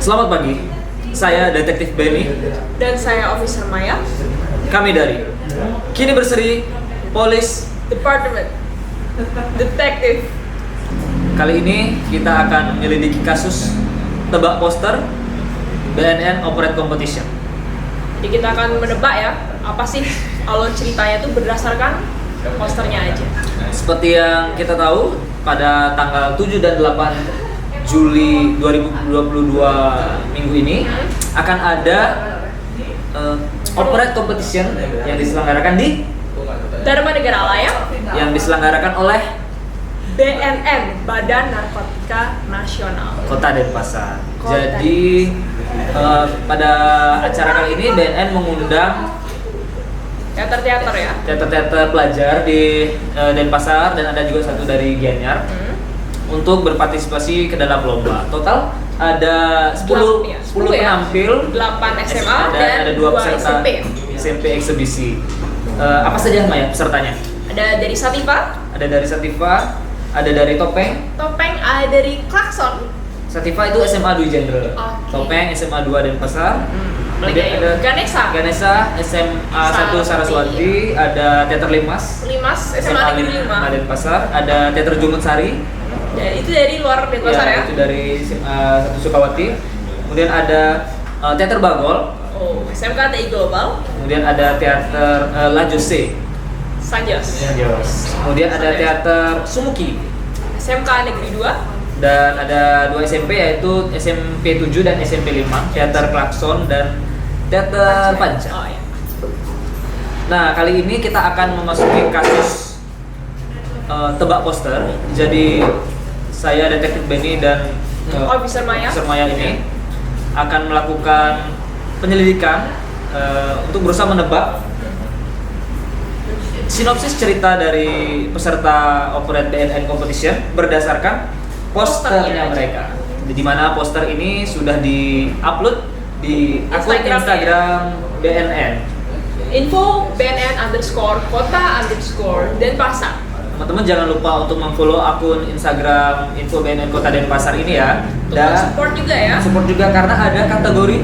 Selamat pagi, saya Detektif Benny. Dan saya Officer Maya, Kami dari Kini Berseri Police. Department Detektif. Kali ini kita akan menyelidiki kasus tebak poster BNN Operate Competition. Jadi kita akan menebak ya, apa sih alur ceritanya tuh berdasarkan posternya aja. Seperti yang kita tahu, pada tanggal 7 dan 8 Juli 2022 minggu ini akan ada Operate Competition yang diselenggarakan di Dharma Negara Alaya, yang diselenggarakan oleh BNN, Badan Narkotika Nasional. Kota Denpasar. Kota Jadi pada acara kali ini BNN mengundang Teater-teater ya. teater-teater pelajar di Denpasar dan ada juga satu dari Gianyar untuk berpartisipasi ke dalam lomba. Total ada 10 Ya, 10 ya. penampil, 8 SMA dan dan ada 2 peserta SMP. SMP eksebisi. Apa saja Maya pesertanya? Ada dari Sativa, Ada dari Sativa, ada dari Topeng. Topeng, ada dari Klakson. Sativa itu SMA Dwi Jenderal. Oke. Topeng SMA 2 Denpasar. Kemudian ada Ganesha, Ganesha SMA 1 Saraswati, ada Teater Limas Limas SMA Negeri 5. Denpasar, ada Teater Jungut Sari. Dan itu dari luar Denpasar ya. Itu dari SMA 1 Sukawati. Kemudian ada Teater Bagol, Oh, SMK TI Global, kemudian ada Teater La Jose. Sanjos. Kemudian ada Teater Sumuki SMK Negeri 2, dan ada 2 SMP yaitu SMP 7 dan SMP 5, Teater Klakson dan Teater Panca. Oh ya. Nah, kali ini kita akan memasuki kasus tebak poster. Jadi saya Detektif Benny dan Officer Maya. Officer Maya ini akan melakukan penyelidikan untuk berusaha menebak sinopsis cerita dari peserta Operate BNN Competition berdasarkan posternya mereka. Di mana poster ini sudah di-upload di akun Instagram BNN. Info BNN_kota_Denpasar. Teman-teman jangan lupa untuk memfollow akun Instagram Info BNN Kota Denpasar ini ya. Untuk support juga ya. Support juga karena ada kategori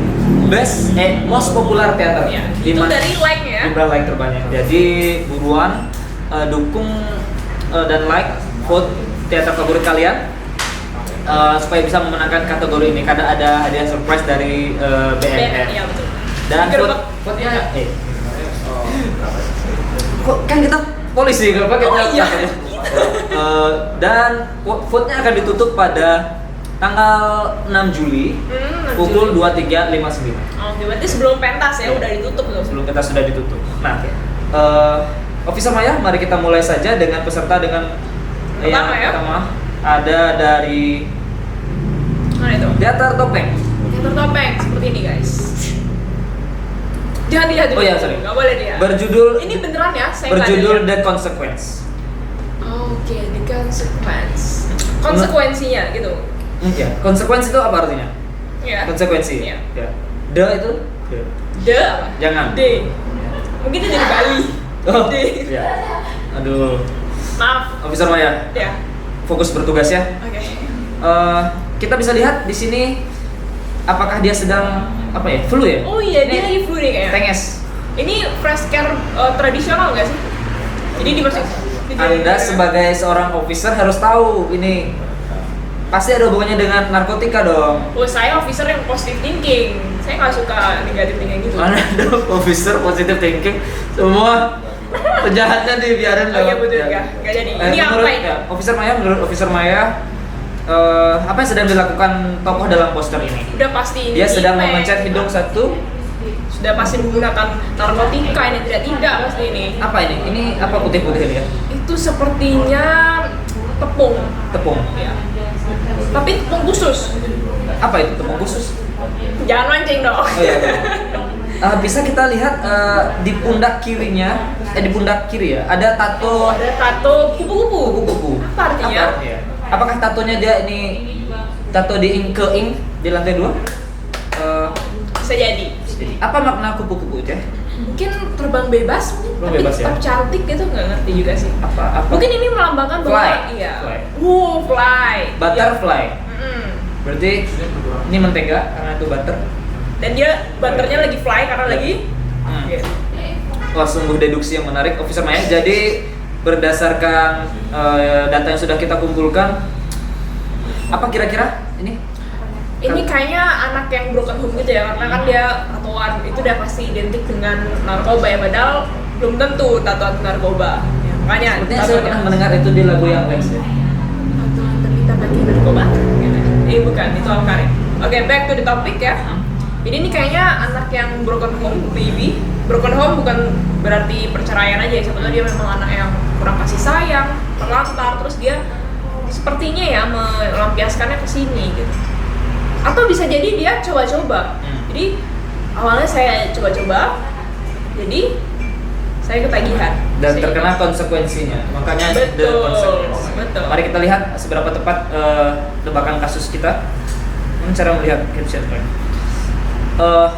Most Popular Theater. Ya, itu dari like ya. Jumlah like terbanyak. Jadi buruan dukung dan like vote teater favorit kalian supaya bisa memenangkan kategori ini karena ada hadiah surprise dari BNN. Ya betul. Dan vote-nya kok kan kita polisi kalau pakai iya. Dan vote-nya akan ditutup pada tanggal 6 Juli pukul 23.59. Oke, berarti sebelum pentas ya udah ditutup loh. Sebelum kita sudah ditutup. Nah, Officer Maya, mari kita mulai saja dengan peserta dengan yang Pertama ya. pertama ada dari Mana itu? Teater Topeng. Teater Topeng seperti ini guys. Jangan dilihat dulu. Oh iya, sorry. Nggak boleh dia. Berjudul Ini beneran ya? Saya nggak berjudul lihat. The Consequence. Oke, the consequence. Konsekuensinya gitu. Ya, konsekuensi itu apa artinya? Ya. Konsekuensi. Iya. Ya. The itu? D apa? Jangan. D. Mungkin itu dari Bali. Oh, D. ya. Aduh. Maaf. Officer Maya, Ya. fokus bertugas ya. Oke. Kita bisa lihat di sini apakah dia sedang apa ya? Flu ya? Oh iya, dia lagi flu nih kayaknya. Tenges. Ini fresh care tradisional nggak sih? Jadi dimasuk. Anda sebagai seorang officer harus tahu ini pasti ada hubungannya dengan narkotika dong. Oh, saya officer yang positive thinking. Saya nggak suka negative thinking gitu. Mana ada officer positive thinking, semua penjahatnya dibiarin Oh iya betul Ya. ya. Nggak jadi. Ini apa menurut, ini? ya, menurut Officer Maya, apa yang sedang dilakukan tokoh dalam poster ini? Udah pasti ini. Dia sedang impact. memencet hidung satu. Sudah pasti menggunakan narkotika ini tidak pasti ini. Apa ini? Ini apa putih-putih ini ya? Itu sepertinya tepung. Tepung. Ya. Tapi tepung khusus. Apa itu tepung khusus? Jangan mancing dong. Oh iya. Bisa kita lihat di pundak kirinya, di pundak kiri ya, ada tato Ada tato kupu-kupu. kupu-kupu. Apa artinya? Apakah tatonya dia ini tato di ink di lantai 2? Bisa jadi. Apa makna kupu-kupu itu ya? Mungkin terbang bebas, Terbang tapi bebas ya? tetap cantik gitu, nggak ngerti juga sih. Apa? Mungkin ini melambangkan bahwa Fly. iya. Fly. Fly. Butterfly. Mm-mm. Berarti ini mentega karena itu butter. Dan dia butternya lagi fly karena lagi gitu. Wah, sungguh deduksi yang menarik, Officer Maya. Jadi berdasarkan data yang sudah kita kumpulkan, apa kira-kira ini? Ini kayaknya anak yang broken home gitu ya, karena kan dia tatoan itu udah pasti identik dengan narkoba ya, padahal belum tentu tatoan narkoba. Ya, makanya Sepertinya saya pernah mendengar itu di lagu yang Lex ya. tatoan terlibat lagi narkoba. Bukan, itu Al-Karim. Oke, back to the topic ya. Jadi ini kayaknya anak yang broken home, baby. Broken home bukan berarti perceraian aja, sebetulnya dia memang anak yang kurang kasih sayang, terlantar, terus dia sepertinya ya melampiaskannya ke sini gitu. Atau bisa jadi dia coba-coba. Jadi awalnya saya coba-coba, jadi saya ketagihan Dan terkena konsekuensinya. Makanya the consequence. Betul. Mari kita lihat seberapa tepat tebakan kasus kita. Cara melihat caption.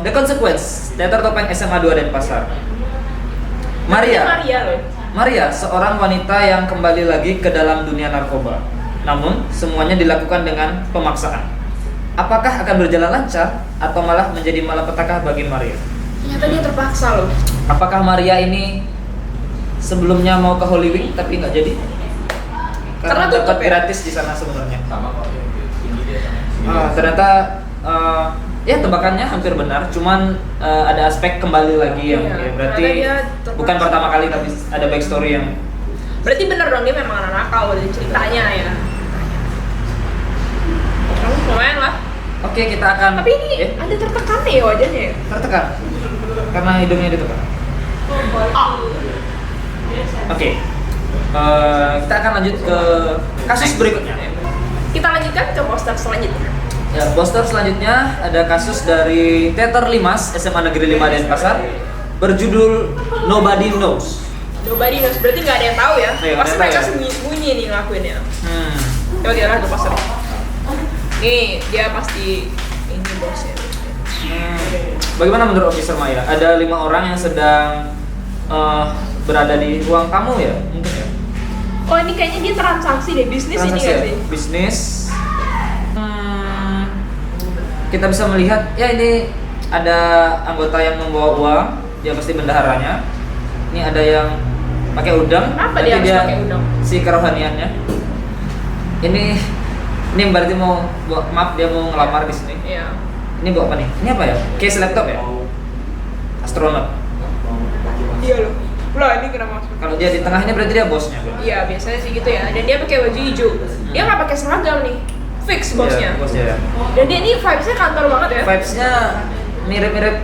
The Consequence, Teater Topeng SMA 2 Denpasar. Maria loh. Maria, seorang wanita yang kembali lagi ke dalam dunia narkoba. Namun, semuanya dilakukan dengan pemaksaan. Apakah akan berjalan lancar atau malah menjadi malapetaka bagi Maria? Ternyata dia terpaksa loh. Apakah Maria ini sebelumnya mau ke Holy Wing tapi nggak jadi? Karena dapat tutup ya? gratis di sana sebenarnya. Ternyata ya tebakannya hampir benar, cuman ada aspek kembali lagi yang ya, berarti bukan pertama kali tapi ada backstory yang berarti bener dong dia memang anak nakal dari ceritanya ya. Lumayan lah. Oke, kita akan Tapi ini ada tertekan nih wajahnya ya. tertekan karena hidungnya ditekan. Oke. Kita akan lanjut ke kasus berikutnya. Kita lanjutkan ke poster selanjutnya. Ya, poster selanjutnya ada kasus dari Teater Limas SMA Negeri 5 Denpasar berjudul Nobody Knows. Nobody knows, berarti nggak ada yang tahu ya. Iya, Pasti nggak ada mereka yang tahu ya. sembunyi nih ngelakuinnya. Coba dia lihat poster. Nih, dia pasti ini bosnya. Bagaimana menurut Officer Maya? Ada 5 orang yang sedang berada di ruang tamu ya? Mungkin ya? Oh, ini kayaknya dia transaksi deh, bisnis ini nggak sih? Bisnis. Kita bisa melihat ya ini ada anggota yang membawa uang, dia pasti bendaharanya. Ini ada yang pakai udang. Kenapa berarti dia harus pakai udang? Si kerohaniannya. Ini berarti mau maaf dia mau ngelamar di sini. Iya. Ini bawa apa nih? Ini apa ya? Case laptop ya? Astronot. Iya loh. Loh, ini kenapa masuk? Kalau dia di tengahnya berarti dia bosnya. Iya, biasanya sih gitu ya. Dan dia pakai baju hijau. Dia nggak pakai seragam nih. Fix bosnya. Iya, bosnya ya. Dan dia ini vibes-nya kantor banget ya. Vibes-nya mirip-mirip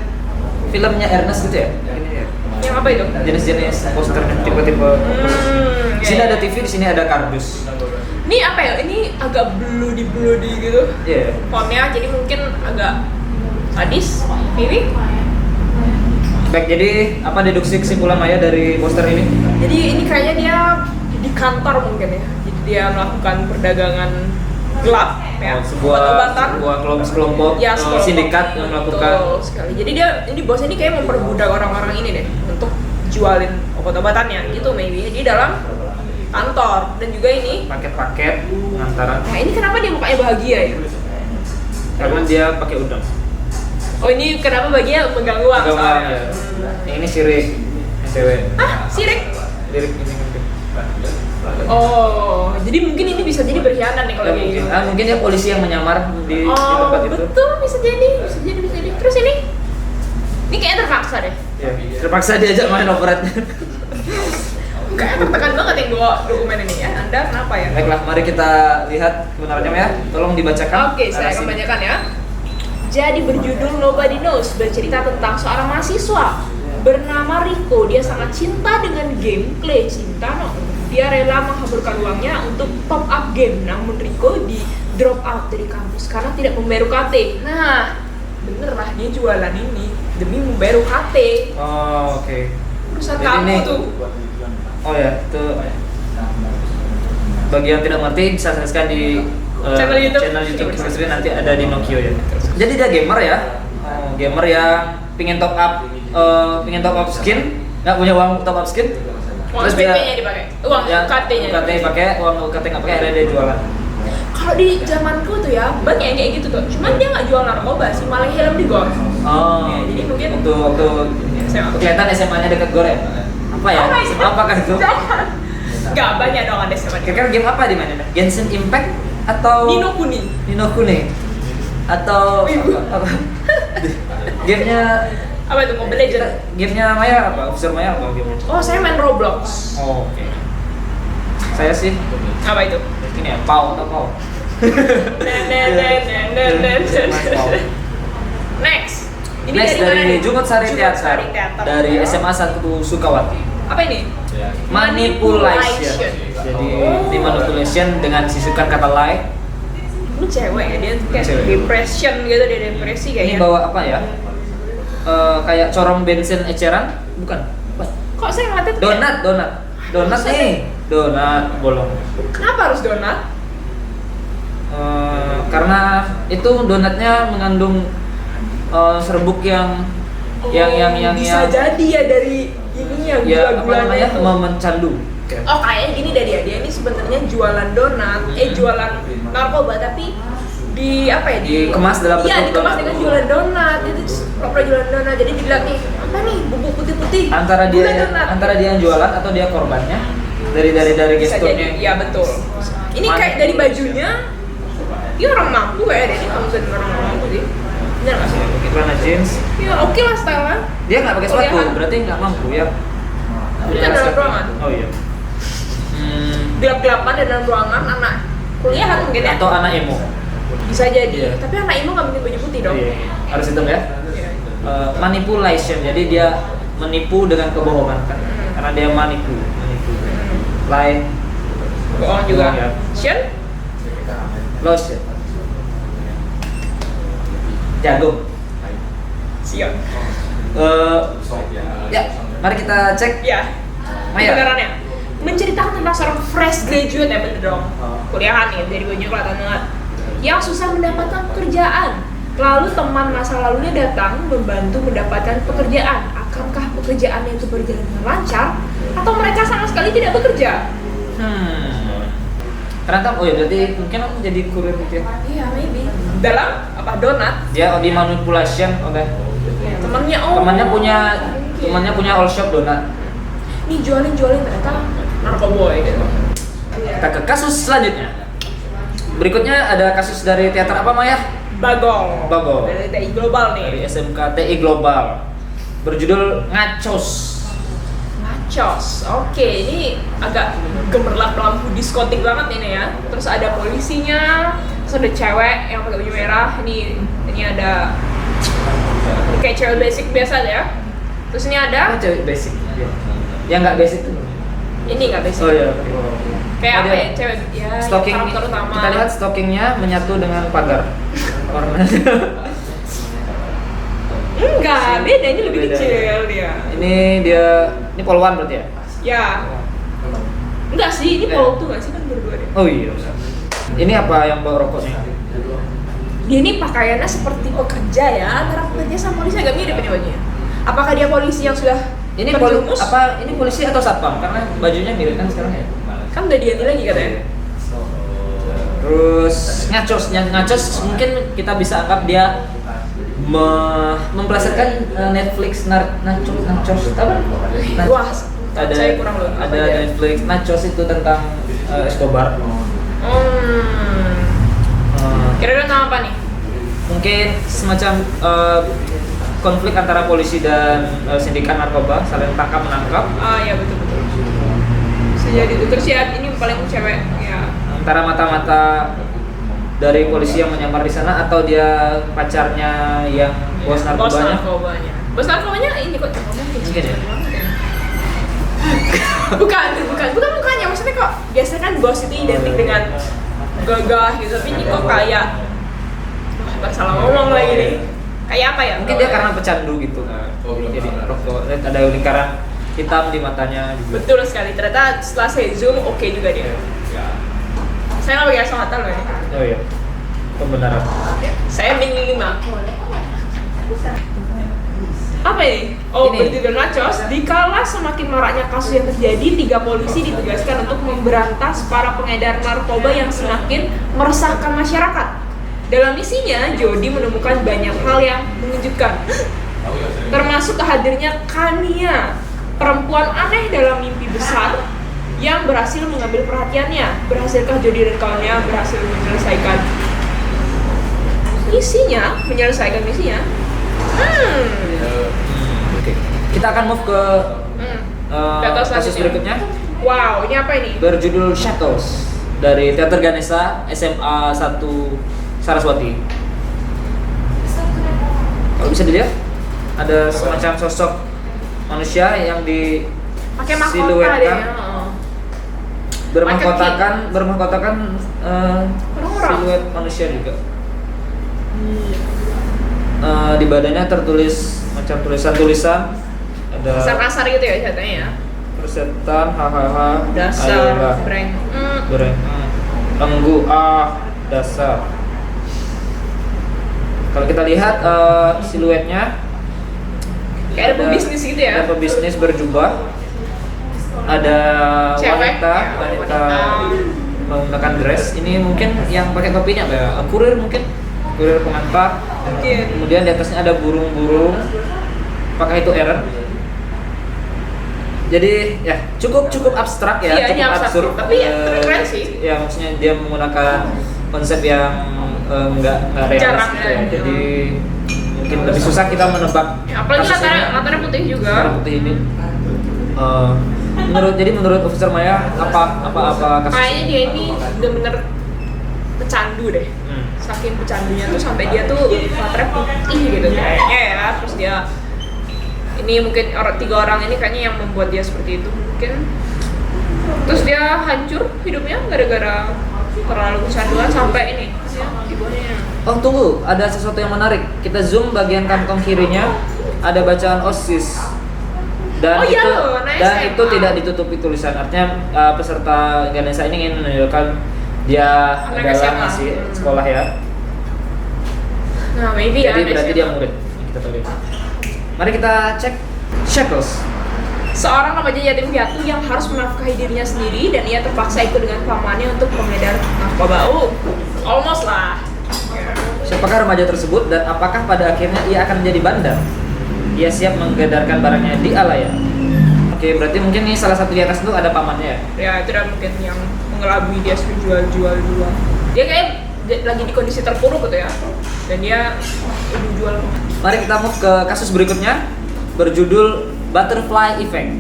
filmnya Ernest gitu ya? Ini ya. Yang apa itu? Jenis-jenis poster tipe-tipe. Di sini iya. ada TV, di sini ada kardus. Ini apa ya? Ini agak bloody gitu. Iya. Fontnya jadi mungkin agak sadis, maybe. Baik, jadi apa deduksi kesimpulan Maya dari poster ini? Jadi ini kayaknya dia di kantor mungkin ya. Jadi dia melakukan perdagangan gelap ya. Obat-obatan. Sebuah kelompok Ya, sekelompok. sindikat yang melakukan. Betul sekali. Jadi dia ini bosnya ini kayak memperbudak orang-orang ini deh untuk jualin obat-obatannya gitu maybe di dalam kantor. Dan juga ini Paket-paket antara. nah ini kenapa dia mukanya bahagia ya? Karena dia pakai udang. Oh ini kenapa bahagia pegang uang Agak soalnya? ya. Yang ini sirik, yang cewek. Ah, sirik? Lirik ini kan. Oh, jadi mungkin ini bisa jadi berkhianat nih kalau Ya, kayak mungkin. gitu. Mungkin dia polisi yang menyamar di Oh, tempat itu. betul bisa jadi. Terus ini kayaknya terpaksa deh. Ya, terpaksa diajak main operatnya. Kayaknya tertekan banget yang bawa dokumen ini ya. Anda kenapa ya? Baiklah, mari kita lihat kebenarannya ya. Tolong dibacakan. Oke, saya akan narasinya. bacakan ya. Jadi berjudul Nobody Knows, bercerita tentang seorang mahasiswa bernama Rico. Dia sangat cinta dengan gameplay cinta. Dia rela menghaburkan uangnya untuk top up game. Namun Rico di drop out dari kampus karena tidak membayar UKT. Nah, bener lah dia jualan ini demi membayar UKT. Oh, oke. Perusahaan Jadi kamu ini- tuh. Oh ya, itu bagi yang tidak mengerti bisa saksikan di Channel YouTube. channel YouTube Chemistry, nanti ada di Nokia ya. Jadi dia gamer ya, gamer yang pingin top up skin, nggak punya uang top up skin. Uang PP-nya dipakai. Uang UKT-nya. UKT pakai, uang UKT nggak pakai, akhirnya dia jualan. Kalau di zamanku tuh ya banyak yang kayak gitu tuh. Cuman dia nggak jual narkoba sih, malah helm di gor. Oh, Ya, jadi mungkin waktu SMA. kelihatan SMA-nya dekat Gor ya? Apa ya? Oh my SMA God. apakah itu? Jangan. Nggak banyak dong ada SMA. Kira-kira game apa di mana? Genshin Impact atau Nino Kuni. Nino Kuni? Atau Wibu. apa? Gamenya Apa itu Mobile Legends? gamenya Maya apa? Officer Maya apa gamenya? Oh, saya main Roblox. Oh, oke. Saya sih Apa itu? ini ya, Pau atau Pau? Mas Pau. Next. Ini Next dari mana dari nih? Jungot Sari Theater Sari Theater. dari SMA 1 Sukawati. Apa ini? Manipulation. Jadi Oh. ini manipulation dengan sisipkan kata lie. Ini cewek ya, dia kayak Cewek. depression gitu, dia depresi Ini kayaknya. bawa apa ya? Kayak corong bensin eceran? Bukan. Apa? Kok saya ngeliatnya tuh kayak- Donat nih. Donat bolong. Kenapa harus donat? Karena itu donatnya mengandung serbuk yang bisa jadi ya dari ini yang ya apa namanya tuh. mencandu. Oh kayaknya gini dari dia ini sebenarnya jualan donat, jualan narkoba tapi di apa ya Dikemas dalam iya bentuk dikemas donat. dengan jualan donat itu pura-pura jualan donat jadi dilihat nih apa nih bubuk putih-putih Antara Bukan donat. dia yang jualan atau dia korbannya dari bisa gesturnya. jadi iya betul ini kayak dari bajunya dia orang mampu kayak dia ini kamu jadi orang mampu sih bener nggak sih Celana jeans. ya oke lah style-nya Dia nggak pakai sepatu, Kuliahan. berarti nggak mampu ya. Ini kan dalam ruangan. Oh iya. gelap-gelapan di dalam ruangan anak kuliahan mungkin ya Atau anak emo. bisa jadi Iya. tapi anak ibu nggak mungkin baju putih dong Iya. Harus hitam ya. Iya. Manipulation, jadi dia menipu dengan kebohongan kan? Karena dia menipu. Lie, bohong juga Bohong ya. Shen lotion, jagung. siap Ya, mari kita cek. ya Maya. kebenarannya menceritakan tentang seorang fresh graduate ya bener dong kuliahan nih dari bajunya kelihatan banget yang susah mendapatkan pekerjaan lalu teman masa lalunya datang membantu mendapatkan pekerjaan akankah pekerjaannya itu berjalan dengan lancar atau mereka sama sekali tidak bekerja Ternyata, oh ya berarti mungkin aku jadi kurir gitu ya. iya maybe dalam apa donat Dia di manipulation oleh temannya temannya punya all shop donat. nih jualin ternyata narkoboy gitu Kita ke kasus selanjutnya. Berikutnya ada kasus dari teater apa Maya? Bagong Bagong. dari TI Global Dari nih SMK TI Global. Berjudul Ngacos. Nachos, oke ini agak gemerlap lampu diskotik banget ini ya. Terus ada polisinya, terus ada cewek yang pakai baju merah. Ini ada kayak cewek basic biasa ya. Terus ini ada, Apa cewek basic? Yang nggak basic tuh? ini nggak basic. Oh iya. Kayak Oh, apa dia ya cewek ya Stocking. yang karakter utama. Kita lihat stockingnya menyatu dengan pagar. Warna. Enggak, beda ini lebih Beda. kecil dia. Ini polwan berarti ya? Ya. Enggak sih, ini Eh. Paul tuh nggak sih kan berdua deh. Oh iya. Ini apa yang bawa rokoknya? Dia ini pakaiannya seperti pekerja ya, antara pekerja sama polisi agak mirip ini bajunya. Apakah dia polisi yang sudah Ini terjerumus? ini polisi atau satpam? Karena bajunya mirip kan sekarang ya. Kan udah diganti lagi katanya. Terus ngacos mungkin kita bisa anggap dia memplesetkan Netflix nachos apa? Wah, ada saya kurang loh. ada Netflix nachos itu tentang Escobar. Kira-kira tentang apa nih? Mungkin semacam konflik antara polisi dan sindikat narkoba saling tangkap menangkap Ah ya betul. Bisa jadi itu terus ya ini paling cewek ya. antara mata-mata dari polisi yang menyamar di sana atau dia pacarnya yang bos narkobanya. Bos narkobanya ini kok ngomong Mungkin ya. bukan mukanya maksudnya kok biasanya kan bos itu identik dengan gagah gitu tapi ini kok kayak wah salah ngomong lagi nih kayak apa ya Mungkin dia karena pecandu gitu. Jadi rokok ada lingkaran hitam di matanya juga. betul sekali ternyata setelah saya zoom oke juga dia saya nggak pakai kacamata loh ini Oh iya. Pembenaran. saya min 5 Apa ini? Oh, Ini. berjudul Nachos. Dikala semakin maraknya kasus yang terjadi, 3 polisi ditugaskan untuk memberantas para pengedar narkoba yang semakin meresahkan masyarakat. Dalam misinya, Jody menemukan banyak hal yang mengejutkan, termasuk hadirnya Kania, perempuan aneh dalam mimpi besar yang berhasil mengambil perhatiannya. Berhasilkah Jody dan kawannya berhasil menyelesaikan misinya? Oke. Kita akan move ke Data kasus selanjutnya. berikutnya. Wow, ini apa ini? Berjudul Shackles dari Teater Ganesha SMA 1 Saraswati. Kalau bisa dilihat ada semacam sosok manusia yang di Pakai mahkota siluetkan deh. bermahkotakan Orang-orang. siluet manusia juga. Di badannya tertulis macam tulisan-tulisan, ada Kasar-kasar gitu ya katanya ya. persetan, hahaha, Dasar, ayolah, breng. tenggu, dasar. Kalau kita lihat siluetnya, Kayak ada pebisnis gitu ya. Ada pebisnis berjubah, ada Cewek. wanita Wanita. menggunakan dress. Ini mungkin yang pakai topinya apa ya? Kurir mungkin, kurir pengantar. Mungkin. Kemudian di atasnya ada burung-burung. Apakah itu error? Jadi ya cukup abstrak ya, Iya, ini cukup abstrak. absurd. Tapi ya, keren sih. Ya maksudnya dia menggunakan konsep yang nggak realis Jarang gitu ya. ya. Jadi mungkin lebih susah kita menebak. Ya, apalagi kasus ini. latarnya putih juga. Latar putih ini. Menurut Officer Maya apa kasus? Kayaknya dia ini bener-bener pecandu deh. Saking pecandunya tuh sampai dia tuh latarnya putih gitu kayaknya ya. Terus dia ini mungkin 3 orang ini kayaknya yang membuat dia seperti itu mungkin. Terus dia hancur hidupnya gara-gara terlalu kecanduan sampai ini ya, ibunya. Oh tunggu, ada sesuatu yang menarik. Kita zoom bagian kantong kirinya, ada bacaan OSIS. Dan Oh iya itu loh, nah dan SMA. itu tidak ditutupi tulisan. Artinya peserta Ganesha ini ingin menunjukkan dia Anak adalah SMA. masih sekolah ya. Nah, maybe ya. Jadi berarti SMA. dia murid. Kita tahu dia. Mari kita cek Shackles. Seorang remaja yatim piatu yang harus menafkahi dirinya sendiri dan ia terpaksa ikut dengan pamannya untuk pengedar narkoba. Almost lah. Siapakah remaja tersebut dan apakah pada akhirnya ia akan menjadi bandar? Ia siap menggedarkan barangnya di Alaya. Oke, berarti mungkin ini salah satu di atas itu ada pamannya ya? Ya itu dah mungkin yang mengelabui dia jual. Dia kayak lagi di kondisi terpuruk gitu ya. Dan dia jual. Mari kita move ke kasus berikutnya berjudul Butterfly Effect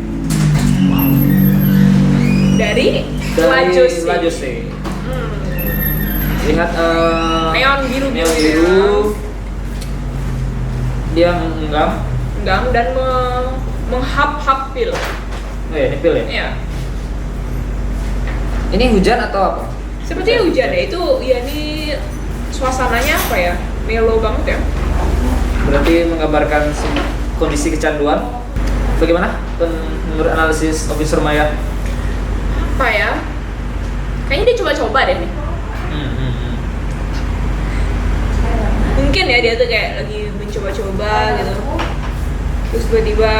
dari Lajose. Lajose. Lihat Neon biru. neon biru. Dia mengenggam. Dan menghap-hap pil. Oh ya, ini pil ya? Iya. Ini hujan atau apa? Sepertinya hujan ya. Itu ya ini suasananya apa ya? Melo banget ya. Berarti menggambarkan kondisi kecanduan. Bagaimana menurut analisis Officer Maya? Apa ya? Kayaknya dia coba-coba deh nih. Mungkin ya dia tuh kayak lagi mencoba-coba gitu. Terus tiba-tiba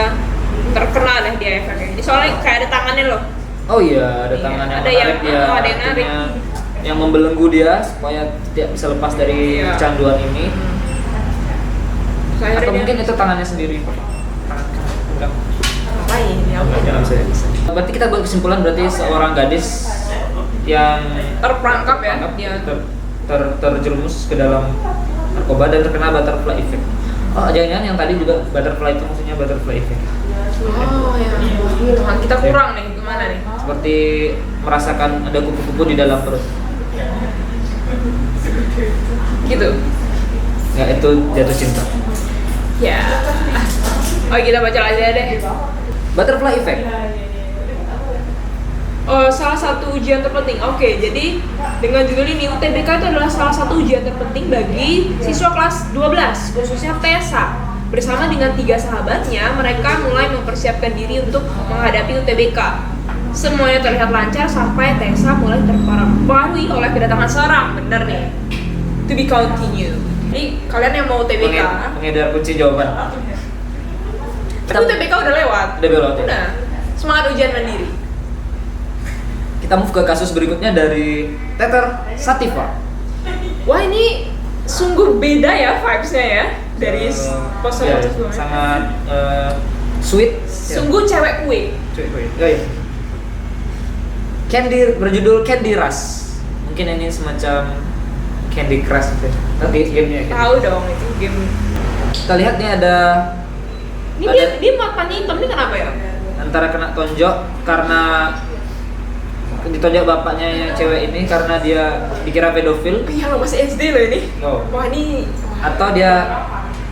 terkena deh dia efeknya. Ini soalnya kayak ada tangannya loh. Oh iya, ada Iya, tangan yang ada menarik yang- ya. ada yang narik. Artinya yang membelenggu dia supaya tidak bisa lepas dari Iya. kecanduan ini. Terus akhirnya Atau dia- mungkin itu tangannya sendiri. Enggak. ngapain ya? Jangan saya. Berarti kita buat kesimpulan berarti seorang gadis yang Terperangkap ya terperangkap, dia. terjerumus ke dalam narkoba dan terkena butterfly effect. Oh, jangan-jangan yang tadi juga butterfly itu maksudnya butterfly effect. Oh ya. Tuhan kita kurang nih gimana nih? Seperti merasakan ada kupu-kupu di dalam perut. Gitu. Nggak, itu jatuh cinta. Ya. Oh kita baca aja deh. Butterfly effect. Oh, salah satu ujian terpenting. Oke, jadi dengan judul ini UTBK itu adalah salah satu ujian terpenting bagi siswa kelas 12, khususnya Tessa. Bersama dengan 3 sahabatnya, mereka mulai mempersiapkan diri untuk menghadapi UTBK. Semuanya terlihat lancar sampai Tessa mulai terpengaruhi oleh kedatangan seorang. Bener nih. To be continued. Jadi kalian yang mau UTBK, Pengedar kunci jawaban. Tapi UTBK udah lewat. Udah belok ya. Udah. Semangat ujian mandiri. Kita move ke kasus berikutnya dari Tether Sativa. Wah, ini sungguh beda ya vibes-nya ya dari poster ya, sebelumnya. sangat sweet. Sungguh cewek kue. Iya. Candy berjudul Candy Rush. Mungkin ini semacam Candy Crush gitu. Oke, gamenya. Tahu dong itu game. Kita lihat nih ada Dia matanya hitam nih kenapa ya? antara kena tonjok karena ditonjok bapaknya yang cewek ini karena dia dikira pedofil. Iya lo masih SD loh ini. Oh. Wah ini. Atau dia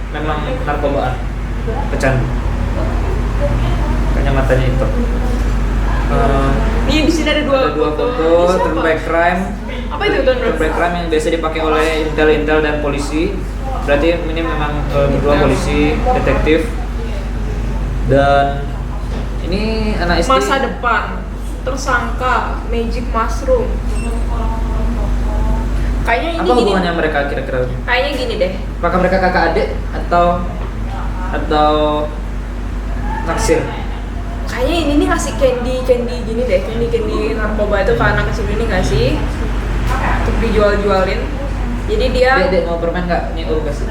memang narkobaan, pecandu. Kayaknya matanya hitam. Ini di sini ada dua foto Ini siapa? turn back crime. Apa itu turn Back crime yang biasa dipakai oleh intel dan polisi. Berarti ini memang berdua polisi, detektif. Dan ini anak SD. Masa depan, tersangka, magic mushroom. Kayaknya ini Apa gini. hubungannya mereka kira-kira? Kayaknya gini deh. Apakah mereka kakak adik atau naksir? Kayaknya ini nih ngasih candy gini deh, candy narkoba itu ke anak kecil ini ngasih untuk dijual-jualin. Jadi dia Dek mau permen nggak? Nih kasih.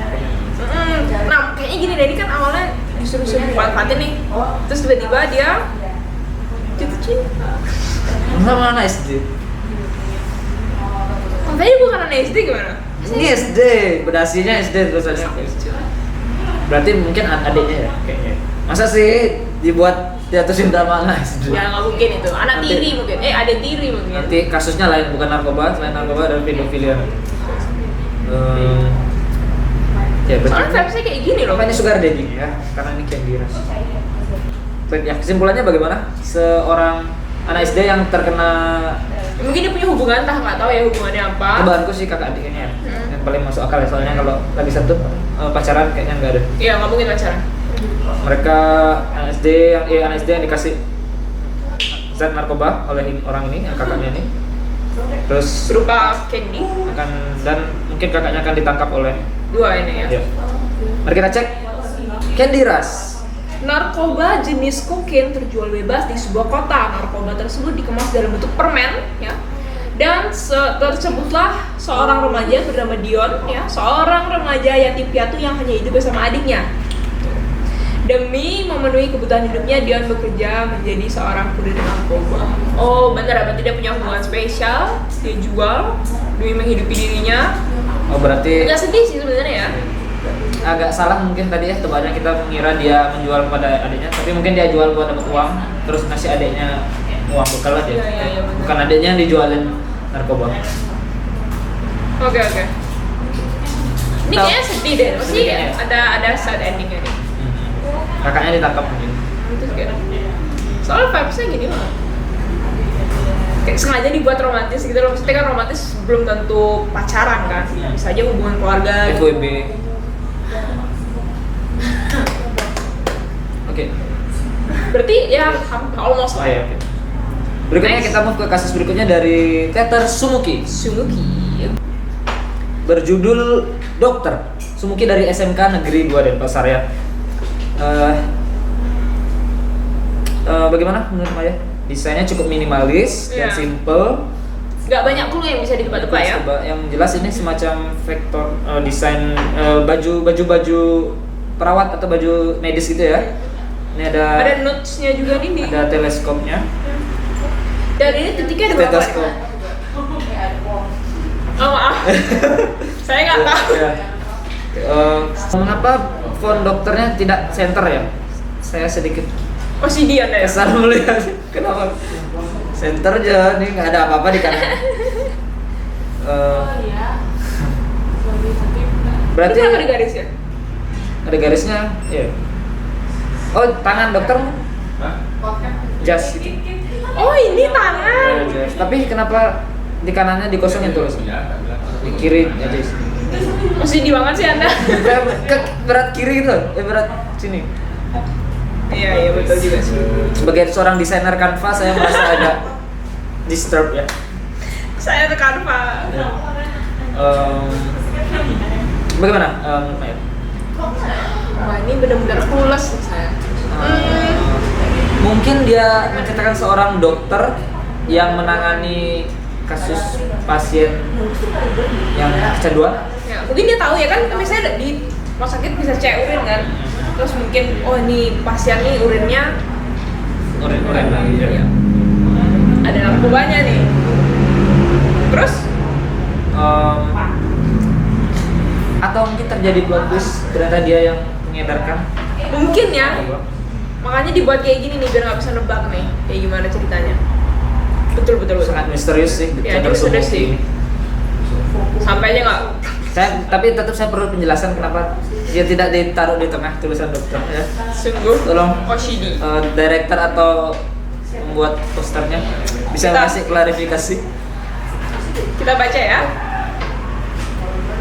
Nah, kayaknya gini deh, ini kan awalnya disuruh manfaatin nih. Terus tiba-tiba dia jatuh cinta. Sama anak SD. Tapi bukan anak SD gimana? Ini SD, bedasinya SD terusannya. Berarti mungkin adiknya ya kayaknya. Masa sih dibuat jatuh cinta sama anak SD? Ya nggak mungkin itu, anak Nanti- tiri mungkin. Adik tiri mungkin. Nanti kasusnya lain, bukan narkoba, selain narkoba dan pedofilia. Ya Soalnya berarti vibes-nya kayak gini loh. ini sugar daddy ya, karena ini Candy Rush. Baik ya, kesimpulannya bagaimana? Seorang anak SD yang terkena Mungkin dia punya hubungan, entah nggak tahu ya hubungannya apa. tebaanku sih kakak adiknya yang paling masuk akal ya, soalnya kalau lagi satu pacaran kayaknya nggak ada. Iya nggak mungkin pacaran. Mereka anak SD yang dikasih zat narkoba oleh orang ini, yang kakaknya ini. Terus Berupa candy. dan mungkin kakaknya akan ditangkap oleh Dua ini ya. ya. Mari kita cek Candy Rush. Narkoba jenis kokain terjual bebas di sebuah kota. Narkoba tersebut dikemas dalam bentuk permen, ya. Dan tersebutlah seorang remaja bernama Dion, ya, seorang remaja yatim piatu yang hanya hidup bersama adiknya. Demi memenuhi kebutuhan hidupnya, Dion bekerja menjadi seorang kurir narkoba. Oh, benar, berarti dia punya hubungan spesial. Dia jual demi menghidupi dirinya. Oh berarti Agak sedih sih sebenarnya ya. agak salah mungkin tadi ya, tepatnya kita mengira dia menjual kepada adiknya, tapi mungkin dia jual buat dapat uang, terus ngasih adiknya uang bekal lah dia. Iya, benar. Bukan adiknya yang dijualin narkoba. Oke. Ini Tahu. kayaknya sedih deh, pasti Sedih kayaknya. ada sad endingnya nih. Kakaknya ditangkap mungkin. Terus kayak, soalnya vibes-nya gini mah. Kayak sengaja dibuat romantis gitu loh, maksudnya kan romantis belum tentu pacaran kan, bisa aja hubungan keluarga gitu. FWB. Oke. Berarti ya almost lah ya. Oke. Berikutnya Next. kita move ke kasus berikutnya dari Tether Sumuki. Sumuki. Berjudul Dokter. Sumuki dari SMK Negeri 2 Denpasar ya. Bagaimana menurut Maya? Desainnya cukup minimalis dan Iya. simple. Nggak banyak clue yang bisa ditebak-tebak ya. Yang jelas ini semacam vektor desain baju perawat atau baju medis gitu ya. Ini Ada notes-nya juga nih di. ada teleskopnya. Dan ini titiknya ada berapa? Stetoskop. Oh maaf, saya nggak tahu. Ya. Mengapa font dokternya tidak center ya? Saya sedikit Oh si Dion ya. kesal melihat kenapa center aja nih, nggak ada apa-apa di kanan. Berarti Ini kenapa ada garis ya? ada garisnya, ya. Oh tangan dokter, jas itu. Oh ini tangan. Jas. Tapi kenapa di kanannya dikosongin terus? Di kiri aja. Masih di banget sih anda. Berat kiri gitu, berat sini. Iya betul juga sih. Sebagai seorang desainer kanvas, saya merasa agak disturb ya. Saya tuh Canva. Bagaimana, Maya? Wah ini benar-benar pulas nih saya. Mungkin dia menceritakan seorang dokter yang menangani kasus pasien yang kecanduan. Ya, mungkin dia tahu ya kan misalnya di rumah sakit bisa cek urin kan. Terus mungkin oh ini pasien nih urinnya Urin iya. Ada narkobanya nih. Terus atau mungkin terjadi plot twist ternyata dia yang mengedarkan. mungkin ya. Makanya dibuat kayak gini nih biar nggak bisa nebak nih kayak gimana ceritanya. Betul. Sangat misterius sih. Ya, ini tersembunyi misterius sih. ini. Sampai aja nggak. Tapi tetap saya perlu penjelasan kenapa dia tidak ditaruh di tengah tulisan dokter ya. Sungguh. Tolong OCD. director atau membuat posternya bisa kasih klarifikasi. Kita baca ya.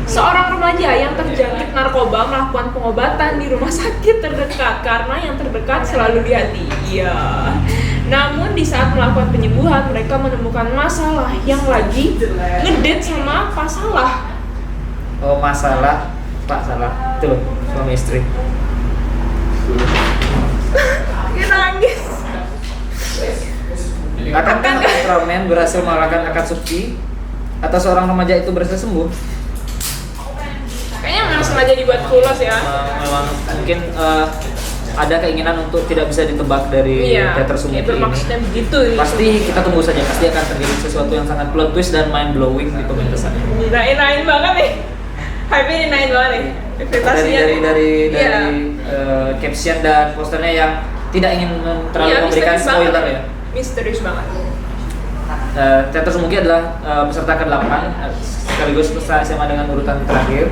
Seorang remaja yang terjangkit narkoba melakukan pengobatan di rumah sakit terdekat karena yang terdekat selalu di hati. Iya. Namun di saat melakukan penyembuhan mereka menemukan masalah yang lagi ngedate sama Pak Salah. Oh masalah Pak Salah tuh suami istri. Dia nangis. Akankah Ultraman berhasil mengalahkan Akatsuki atau seorang remaja itu berhasil sembuh? Kayaknya memang sengaja dibuat polos ya. Memang mungkin ada keinginan untuk tidak bisa ditebak dari teater Sumuki ini. Bermaksudnya begitu. Pasti kita tunggu saja, pasti akan terjadi sesuatu yang sangat plot twist dan mind blowing di pementasan. Naik banget nih. Hype-nya naik banget nih. Ekspektasinya Dari caption dan posternya yang tidak ingin terlalu memberikan spoiler ya. Misterius banget. Teater Sumuki adalah peserta ke-8 sekaligus peserta SMA dengan urutan terakhir.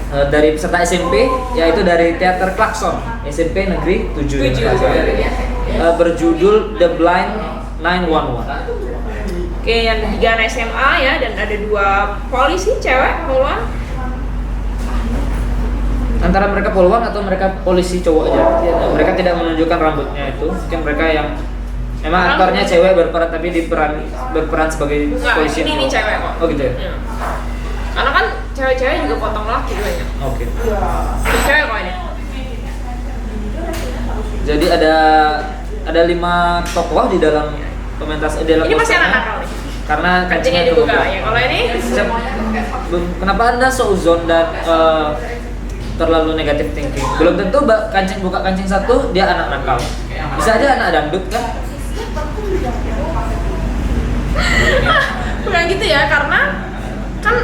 Dari peserta SMP yaitu dari Teater Klakson SMP Negeri 7 berjudul The Blind 911. Oke, yang ketiga anak SMA ya, dan ada 2 polisi cewek poluan. Antara mereka poluan atau mereka polisi cowok aja. Mereka tidak menunjukkan rambutnya itu. Mungkin mereka yang memang aktornya cewek berperan sebagai polisi. Ini cewek kok. Oh gitu ya. Karena kan cewek-cewek juga potong laki banyak. Oke. Terus cewek kok ini. Jadi ada 5 tokoh di dalam pementasan dalam Ini masih posternya. anak nakal nih. Karena Kancingnya dibuka ya. Kalau ini kenapa Anda seuzon dan terlalu negatif thinking? Belum tentu kancing buka kancing satu dia anak nakal. Bisa aja anak dangdut kan? bukan gitu ya, karena kan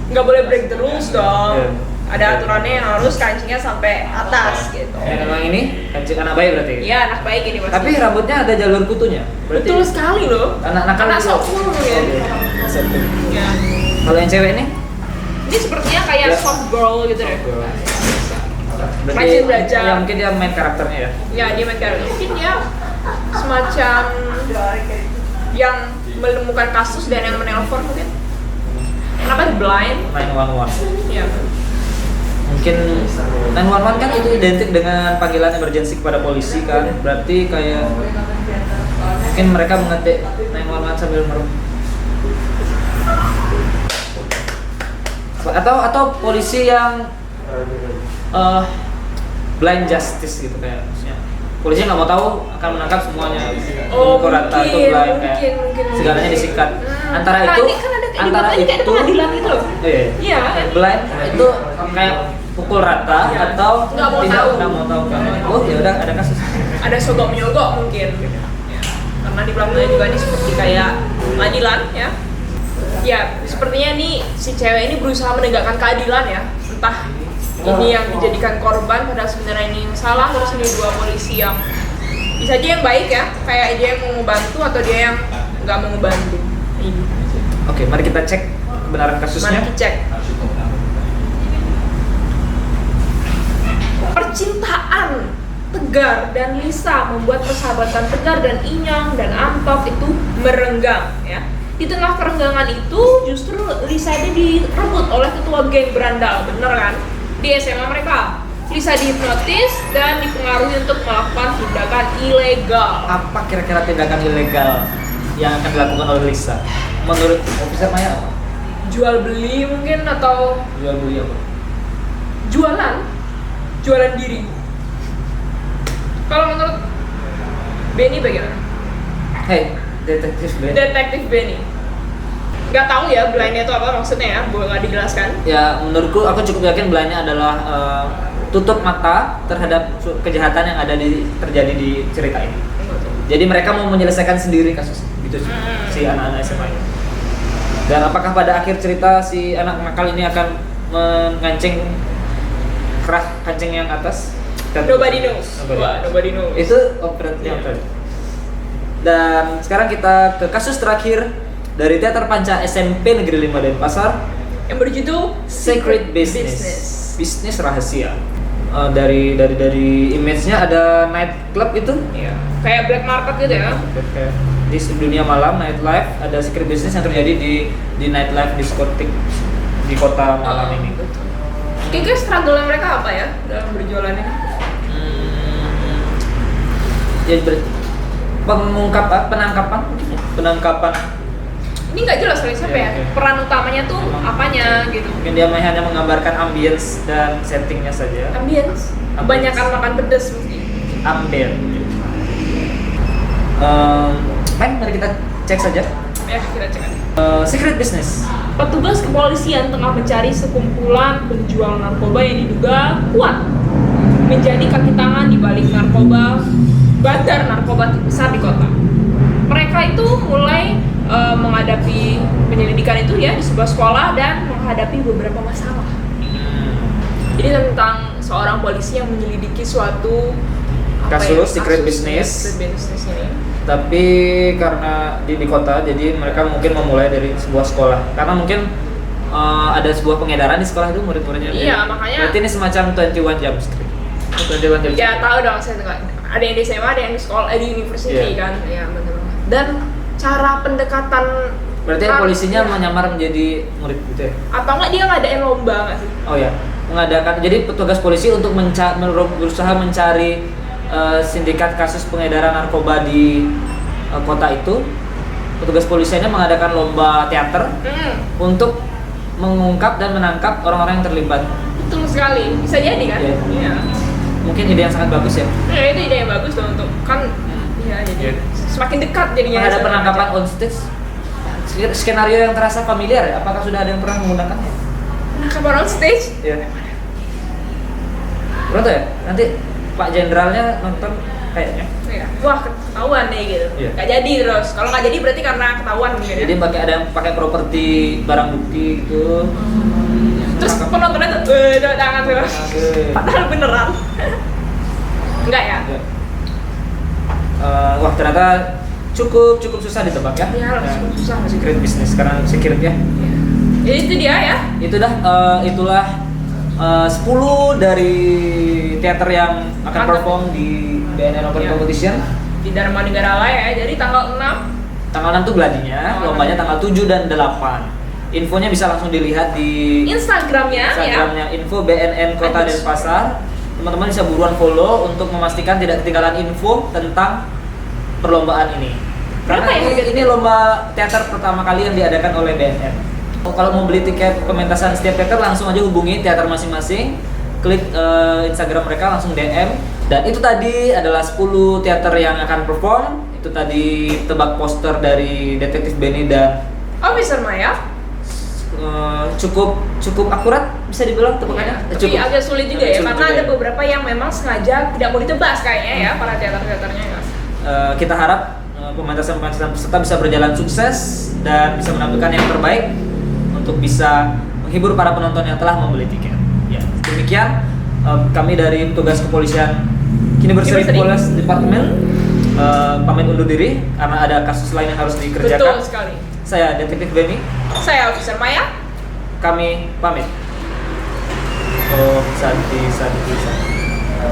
nggak boleh break the rules dong. Yeah. Ada aturannya yang harus kancingnya sampai atas gitu. Ya, memang ini kancing anak bayi berarti. Iya, anak baik ini pasti. Tapi rambutnya ada jalur kutunya. Berarti betul sekali loh. anak nakal Anak juga. sok cool ya. Ya. Kalau yang cewek ini? Ini sepertinya kayak Ya. soft girl gitu deh. Berarti Rajin belajar. Ya, mungkin dia main karakternya ya. Ya, dia main karakter. Mungkin dia semacam yang menemukan kasus dan yang menelpon mungkin. Kenapa blind? 911. Ya. Mungkin 911 kan itu identik dengan panggilan emergency kepada polisi kan. Berarti kayak mungkin mereka mengetik 911 sambil merem. Atau polisi yang blind justice gitu kayak maksudnya polisi nggak mau tahu akan menangkap semuanya. Pukul rata itu blind kayak segalanya disikat. Antara Nah, itu ini kan ada kayak ada pengadilan gitu loh. Iya. Blind itu kayak pukul rata atau nggak mau tidak tahu. nggak mau tahu kan. Oh ya udah ada kasus. Ada sogok menyogok mungkin. Ya. Karena di belakangnya juga ini seperti kayak pengadilan ya. Ya, sepertinya nih si cewek ini berusaha menegakkan keadilan ya. Entah ini yang dijadikan korban padahal sebenarnya ini yang salah, terus ini 2 polisi yang bisa aja yang baik ya, kayak dia yang mau membantu atau dia yang nggak mau membantu. Ini. Oke, mari kita cek kebenaran kasusnya. Mari kita cek. Percintaan Tegar dan Lisa membuat persahabatan Tegar dan Inyang dan Antok itu merenggang ya. Di tengah kerenggangan itu justru Lisa ini direbut oleh ketua geng berandal, bener kan? Di SMA mereka. Lisa dihipnotis dan dipengaruhi untuk melakukan tindakan ilegal. Apa kira-kira tindakan ilegal yang akan dilakukan oleh Lisa? Menurut officer Maya apa? Jual beli mungkin atau Jual beli apa? jualan diri. Kalau menurut Benny bagaimana? Hey, detektif Ben. Detektif Benny. Gak tahu ya blindnya itu apa maksudnya ya, boleh nggak dijelaskan? Ya, menurutku aku cukup yakin blindnya adalah tutup mata terhadap kejahatan yang terjadi di cerita ini. Jadi mereka mau menyelesaikan sendiri kasus gitu sih, si anak-anak SMA ini. Dan apakah pada akhir cerita si anak nakal ini akan mengancing kerah kancing yang atas? Nobody knows. Wah, nobody knows. Itu operatnya tadi. Dan sekarang kita ke kasus terakhir dari Teater Panca SMP Negeri 5 Denpasar yang berjudul Secret Business. Bisnis rahasia. Dari image-nya ada night club itu. Iya. Kayak black market gitu ya. Di dunia malam, nightlife, ada secret business yang terjadi di nightlife diskotik di kota malam ini. Kira-kira struggle mereka apa ya dalam berjualan ini? Ya penangkapan. Ini nggak jelas kali siapa ya. Peran utamanya tuh apanya gitu. Mungkin dia hanya menggambarkan ambience dan settingnya saja. Ambience. Kebanyakan makan pedas mesti. Ambience. Mari kita cek saja. Ya, kita cek aja. Secret business. Petugas kepolisian tengah mencari sekumpulan penjual narkoba yang diduga kuat menjadi kaki tangan di balik bandar narkoba besar di kota. Mereka itu mulai menghadapi penyelidikan itu ya di sebuah sekolah dan menghadapi beberapa masalah. Jadi tentang seorang polisi yang menyelidiki suatu kasus secret business ini. Tapi karena di kota, jadi mereka mungkin memulai dari sebuah sekolah. Karena mungkin ada sebuah pengedaran di sekolah itu murid-muridnya. Iya, makanya. Berarti ini semacam 21 Jump Street. 21 Jump Street. Ya tahu dong, saya nggak. Ada yang di SMA, ada yang di sekolah, di university kan. Iya benar. Dan cara pendekatan. Berarti polisinya menyamar menjadi murid gitu ya? Atau nggak dia ngadain lomba nggak sih? Oh ya, mengadakan. Jadi petugas polisi untuk berusaha mencari sindikat kasus pengedaran narkoba di kota itu, petugas polisinya mengadakan lomba teater untuk mengungkap dan menangkap orang-orang yang terlibat. Betul sekali, bisa jadi kan? Iya. Mungkin ide yang sangat bagus ya. Ya itu ide yang bagus tuh untuk kan, ya jadi semakin dekat jadinya. Ada penangkapan on stage. Skenario yang terasa familiar ya? Apakah sudah ada yang pernah menggunakannya? Penangkapan on stage? Iya. Berapa ya? Nanti Pak Jenderalnya nonton kayaknya. Iya. Wah, ketahuan deh gitu. Iya. Gak jadi terus. Kalau nggak jadi berarti karena ketahuan mungkin. Jadi ada yang pakai properti barang bukti gitu. Terus penontonnya tuh, tangan tuh. Padahal beneran. Enggak ya? Ya. Wah ternyata cukup susah ditebak ya. Iya, cukup susah. Secret business karena secret ya. Jadi itu dia ya. Itulah 10 dari teater yang akan perform di BNN Open Competition di Dharma Negara ya. Jadi tanggal 6. Tanggal 6 tuh gladinya, lombanya tanggal 7 dan 8. Infonya bisa langsung dilihat di Instagramnya ya. Info BNN Kota Denpasar. Teman-teman bisa buruan follow untuk memastikan tidak ketinggalan info tentang perlombaan ini. Karena ini lomba teater pertama kali yang diadakan oleh BNN. Kalau mau beli tiket pementasan setiap teater langsung aja hubungi teater masing-masing, klik Instagram mereka, langsung DM. Dan itu tadi adalah 10 teater yang akan perform. Itu tadi tebak poster dari Detektif Benny dan Officer Maya. Cukup akurat bisa dibilang tebakannya. Tapi agak sulit juga ya, karena ada beberapa yang memang sengaja tidak mau ditebas kayaknya ya para teater-teaternya ya. Kita harap pementasan peserta bisa berjalan sukses dan bisa menampilkan yang terbaik untuk bisa menghibur para penonton yang telah membeli tiket. Ya, demikian kami dari petugas kepolisian Kiniberseri Polres Departemen pamit undur diri karena ada kasus lain yang harus dikerjakan. Betul sekali. Saya Detektif Benny. Saya Officer Maya. Kami pamit. Oh, santi.